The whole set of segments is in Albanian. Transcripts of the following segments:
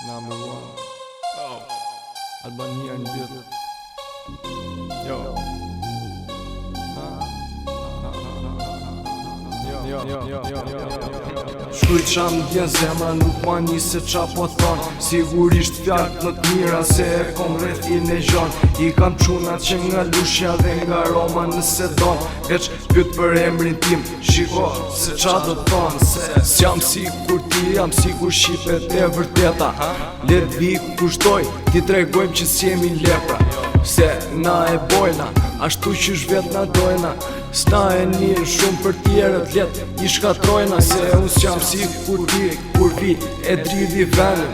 Number one. Oh. Albania in building. Yo. Shkruj qa m'djen zemra nuk ma një se qa po thon. Sigurisht fjallët më t'mira se e kom rreth i në gjon. I kam qunat që nga lushja dhe nga Roma nëse don. Veç pyt për emrin tim, shiko se qa do t'thon. Se s'jam sigur ti, jam sigur shqipet e vërteta. Let vi kushtoj, ti tregojmë që s'jemi lepra. Se na e bojna, ashtu që shvet na dojna. S'na e njën shumë për tjerët let i shkatrojna. Se unë s'jam si kur ti, kur vi e dridhi venin.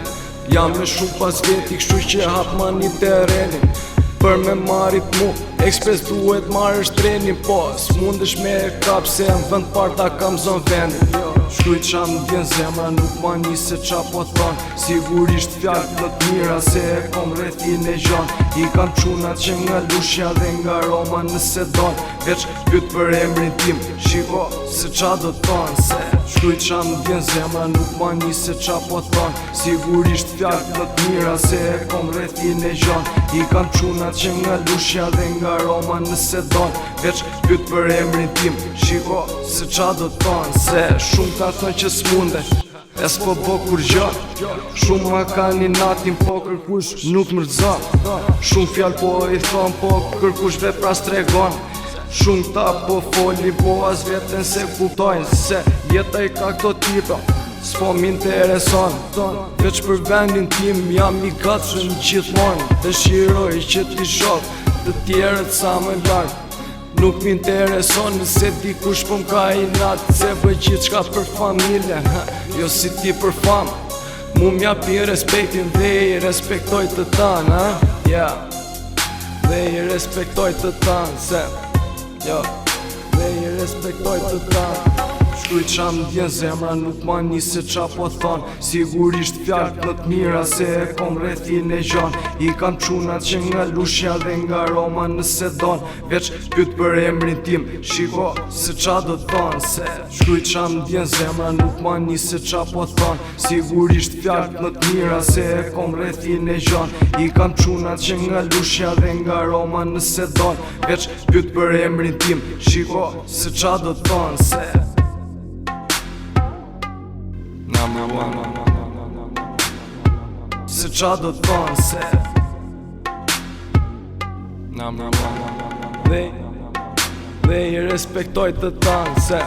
Jam me shumë pas veti, kështu që hap ma një terenin. Për me marit mu, ekspres duhet marrë shtrenin. Po, s'mundesh me e kap se në vend parta kam zon vendin. Shkruj qa m'djen zemra nuk ma një se qa po thon. Sigurisht fjallët më t'mira se e kom rreth i në gjon. I kam qunat që nga lushja dhe nga Roma nëse don. Veç pyt për emrin tim, shiko se qa do t'thon. Se shkruj qa m'djen zemra nuk ma një se qa po thon. Sigurisht fjallët më t'mira se e kom rreth i në gjon. I kam qunat që nga lushja dhe nga Roma nëse don. Veç pyt për emrin tim, shiko se qa do t'thon. Se shumë ta thon që s'munde e s'po bo kur gjo. Shumë ma ka një natin po kërkush nuk mërzon. Shumë fjall po i thon po kërkush vepra s'tregon. Shumë ta po foli po as veten se kuptojnë. Se jeta i ka këto tipa s'po m'intereson. Veç për vendin tim jam i gatshëm gjithmonë. Dëshiroj që t'i shoh të tjerët sa më larg. Nuk m'intereson nëse dikush po m'ka i natë. Se bëj gjithë qka për familje, jo si ti për fam. Mu m'japi respektin dhe i respektoj të tanë, dhe i respektoj të tanë. Se, dhe i respektoj të tanë. Shkruj qa m'djen zemra nuk ma një se qa po thon. Sigurisht fjallët më t'mira se e kom rreth i në gjon. I kam qunat që nga lushja dhe nga Roma nëse don. Veç pyt për emrin tim, shiko se qa do t'thon. Se shkruj qa m'djen zemra nuk ma një se qa po thon. Sigurisht fjallët më t'mira se e kom rreth i në gjon. I kam qunat që nga lushja dhe nga Roma nëse don. Veç pyt për emrin tim, shiko se qa do t'thon. Number one. Se qa do t'thon. Se Number one. Dhe i respektoj të tanë. Se